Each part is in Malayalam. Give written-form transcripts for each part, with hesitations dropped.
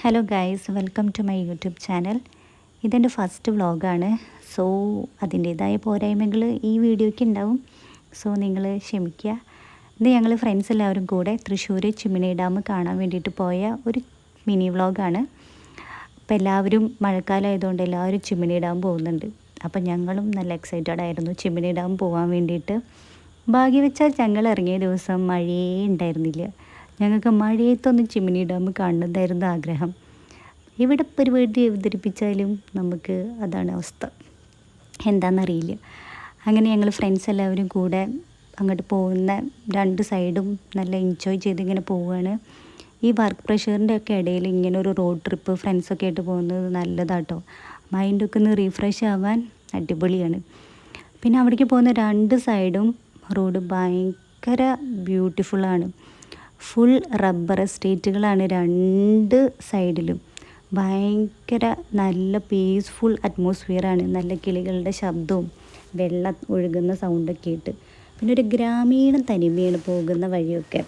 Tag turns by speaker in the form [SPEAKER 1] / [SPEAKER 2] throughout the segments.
[SPEAKER 1] Hello guys, welcome to my YouTube channel. ഇതെൻ്റെ ഫസ്റ്റ് വ്ളോഗാണ്. സോ അതിൻ്റേതായ പോരായ്മകൾ ഈ വീഡിയോയ്ക്ക് ഉണ്ടാവും. സോ നിങ്ങൾ ക്ഷമിക്കുക. ഇത് ഞങ്ങൾ ഫ്രണ്ട്സ് എല്ലാവരും കൂടെ തൃശ്ശൂർ ചിമ്മിനി ഡാം കാണാൻ വേണ്ടിയിട്ട് പോയ ഒരു മിനി വ്ളോഗാണ്. അപ്പോൾ എല്ലാവരും മഴക്കാലമായതുകൊണ്ട് എല്ലാവരും ചിമ്മിനി ഡാം പോകുന്നുണ്ട്. അപ്പം ഞങ്ങളും നല്ല എക്സൈറ്റഡ് ആയിരുന്നു ചിമ്മിനി ഡാം പോകാൻ വേണ്ടിയിട്ട്. ഭാഗ്യം വെച്ചാൽ ഞങ്ങൾ ഇറങ്ങിയ ദിവസം മഴയേ ഉണ്ടായിരുന്നില്ല. ഞങ്ങൾക്ക് മഴയത്തൊന്നും ചിമ്മിനി ഡാം കാണുന്നതായിരുന്നു ആഗ്രഹം. ഇവിടെ പരിപാടി അവതരിപ്പിച്ചാലും നമുക്ക് അതാണ് അവസ്ഥ, എന്താണെന്നറിയില്ല. അങ്ങനെ ഞങ്ങൾ ഫ്രണ്ട്സ് എല്ലാവരും കൂടെ അങ്ങോട്ട് പോകുന്ന രണ്ട് സൈഡും നല്ല എൻജോയ് ചെയ്ത് ഇങ്ങനെ പോവുകയാണ്. ഈ വർക്ക് പ്രഷറിൻ്റെ ഒക്കെ ഇടയിൽ ഇങ്ങനെ ഒരു റോഡ് ട്രിപ്പ് ഫ്രണ്ട്സൊക്കെ ആയിട്ട് പോകുന്നത് നല്ലതാട്ടോ. മൈൻഡൊക്കെ ഒന്ന് റീഫ്രഷ് ആവാൻ അടിപൊളിയാണ്. പിന്നെ അവിടേക്ക് പോകുന്ന രണ്ട് സൈഡും റോഡ് ഭയങ്കര ബ്യൂട്ടിഫുള്ളാണ്. ഫുൾ റബ്ബർ എസ്റ്റേറ്റുകളാണ് രണ്ട് സൈഡിലും. ഭയങ്കര നല്ല പീസ്ഫുൾ അറ്റ്മോസ്ഫിയറാണ്. നല്ല കിളികളുടെ ശബ്ദവും വെള്ളം ഒഴുകുന്ന സൗണ്ടൊക്കെ ആയിട്ട്. പിന്നെ ഒരു ഗ്രാമീണ തനിമയാണ് പോകുന്ന വഴിയൊക്കെ.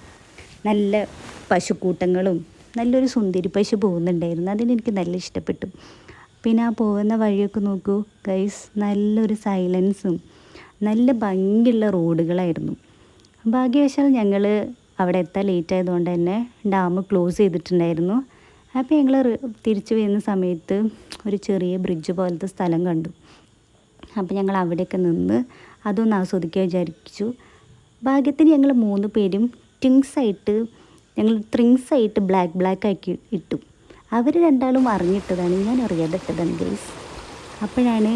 [SPEAKER 1] നല്ല പശുക്കൂട്ടങ്ങളും നല്ലൊരു സുന്ദരി പശു പോകുന്നുണ്ടായിരുന്നു. അതിനെനിക്ക് നല്ല ഇഷ്ടപ്പെട്ടു. പിന്നെ ആ പോകുന്ന വഴിയൊക്കെ നോക്കൂ ഗൈസ്, നല്ലൊരു സൈലൻസും നല്ല ഭംഗിയുള്ള റോഡുകളായിരുന്നു. ഭാഗ്യവശാൽ ഞങ്ങൾ അവിടെ എത്താൻ ലേറ്റ് ആയതുകൊണ്ട് തന്നെ ഡാം ക്ലോസ് ചെയ്തിട്ടുണ്ടായിരുന്നു. അപ്പോൾ ഞങ്ങൾ തിരിച്ചു വരുന്ന സമയത്ത് ഒരു ചെറിയ ബ്രിഡ്ജ് പോലത്തെ സ്ഥലം കണ്ടു. അപ്പോൾ ഞങ്ങൾ അവിടെയൊക്കെ നിന്ന് അതൊന്ന് ആസ്വദിക്കാൻ വിചാരിച്ചു. ഭാഗ്യത്തിന് ഞങ്ങൾ 3 പേരും ട്രിങ്സ് ആയിട്ട് ബ്ലാക്ക് ആക്കി ഇട്ടു. അവർ രണ്ടാളും അറിഞ്ഞിട്ടതാണ്, ഞാൻ അറിയാതെ ഇട്ടതാണ് ഗൈസ്. അപ്പോഴാണ്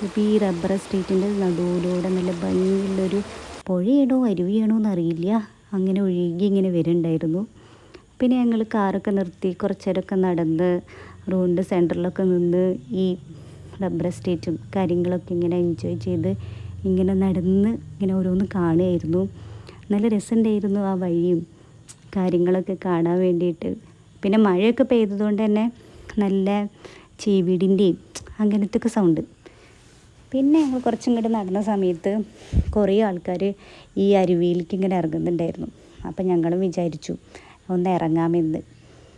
[SPEAKER 1] ഇപ്പോൾ ഈ റബ്ബർ എസ്റ്റേറ്റിൻ്റെ നടുവിലൂടെ നല്ല ഭംഗിയുള്ളൊരു പുഴയാണോ അരുവിയാണോ എന്നറിയില്ല, അങ്ങനെ ഒഴുകി ഇങ്ങനെ വരുന്നുണ്ടായിരുന്നു. പിന്നെ ഞങ്ങൾ കാറൊക്കെ നിർത്തി കുറച്ച് നേരമൊക്കെ നടന്ന് റോഡിൻ്റെ സെൻറ്ററിലൊക്കെ നിന്ന് ഈ റബ്ബർ എസ്റ്റേറ്റും കാര്യങ്ങളൊക്കെ ഇങ്ങനെ എൻജോയ് ചെയ്ത് ഇങ്ങനെ നടന്ന് ഇങ്ങനെ ഓരോന്ന് കാണുമായിരുന്നു. നല്ല രസമുണ്ടായിരുന്നു ആ വഴിയും കാര്യങ്ങളൊക്കെ കാണാൻ വേണ്ടിയിട്ട്. പിന്നെ മഴയൊക്കെ പെയ്തതുകൊണ്ട് തന്നെ നല്ല ചീവീടിൻ്റെയും അങ്ങനത്തെ ഒക്കെ സൗണ്ട്. പിന്നെ ഞങ്ങൾ കുറച്ചും കൂടെ നടന്ന സമയത്ത് കുറേ ആൾക്കാർ ഈ അരുവിയിലേക്ക് ഇങ്ങനെ ഇറങ്ങുന്നുണ്ടായിരുന്നു. അപ്പം ഞങ്ങളും വിചാരിച്ചു ഒന്ന് ഇറങ്ങാമെന്ന്.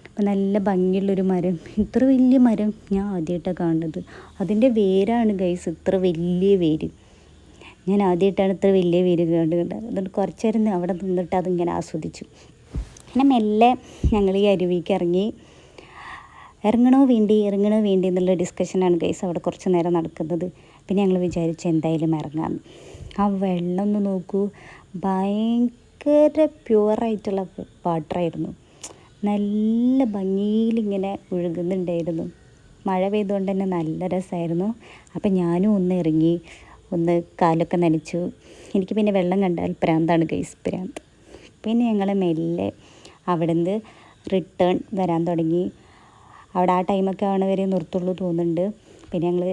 [SPEAKER 1] അപ്പം നല്ല ഭംഗിയുള്ളൊരു മരം, ഇത്ര വലിയ മരം ഞാൻ ആദ്യമായിട്ടാണ് കാണുന്നത്. അതിൻ്റെ വേരാണ് ഗൈസ്, ഇത്ര വലിയ വേര്. ഞാൻ ആദ്യമായിട്ടാണ് ഇത്ര വലിയ വേര് കണ്ടത്. അതുകൊണ്ട് കുറച്ച് നേരം അവിടെ നിന്നിട്ട് അതിങ്ങനെ ആസ്വദിച്ചു. പിന്നെ മെല്ലെ ഞങ്ങൾ ഈ അരുവിക്ക് ഇറങ്ങണോ വേണ്ടി എന്നുള്ള ഡിസ്കഷനാണ് ഗൈസ് അവിടെ കുറച്ച് നേരം നടക്കുന്നത്. പിന്നെ ഞങ്ങൾ വിചാരിച്ചു എന്തായാലും ഇറങ്ങാമെന്ന്. ആ വെള്ളം ഒന്ന് നോക്കൂ, ഭയങ്കര പ്യുവറായിട്ടുള്ള വാട്ടറായിരുന്നു. നല്ല ഭംഗിയിലിങ്ങനെ ഒഴുകുന്നുണ്ടായിരുന്നു. മഴ പെയ്തുകൊണ്ട് തന്നെ നല്ല രസമായിരുന്നു. അപ്പം ഞാനും ഒന്ന് ഇറങ്ങി, ഒന്ന് കാലൊക്കെ നനച്ചു. എനിക്ക് പിന്നെ വെള്ളം കണ്ടാൽ പ്രാന്താണ് ഗൈസ്, പ്രാന്ത്. പിന്നെ ഞങ്ങൾ മെല്ലെ അവിടെ നിന്ന് റിട്ടേൺ വരാൻ തുടങ്ങി. അവിടെ ആ ടൈമൊക്കെ ആവണ വരെ നിർത്തുള്ളൂ തോന്നുന്നുണ്ട്. പിന്നെ ഞങ്ങൾ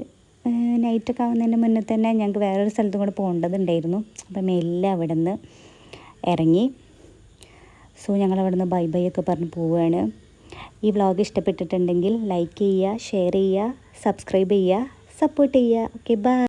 [SPEAKER 1] നൈറ്റൊക്കെ ആവുന്നതിന് മുന്നേ തന്നെ ഞങ്ങൾക്ക് വേറൊരു സ്ഥലത്തും കൂടെ പോകേണ്ടതുണ്ടായിരുന്നു. അപ്പം മെല്ലെ അവിടെ നിന്ന് ഇറങ്ങി. സോ ഞങ്ങൾ അവിടെ നിന്ന് ബൈ ഒക്കെ പറഞ്ഞ് പോവുകയാണ്. ഈ വ്ളോഗ് ഇഷ്ടപ്പെട്ടിട്ടുണ്ടെങ്കിൽ ലൈക്ക് ചെയ്യുക, ഷെയർ ചെയ്യുക, സബ്സ്ക്രൈബ് ചെയ്യുക, സപ്പോർട്ട് ചെയ്യുക. Okay, by.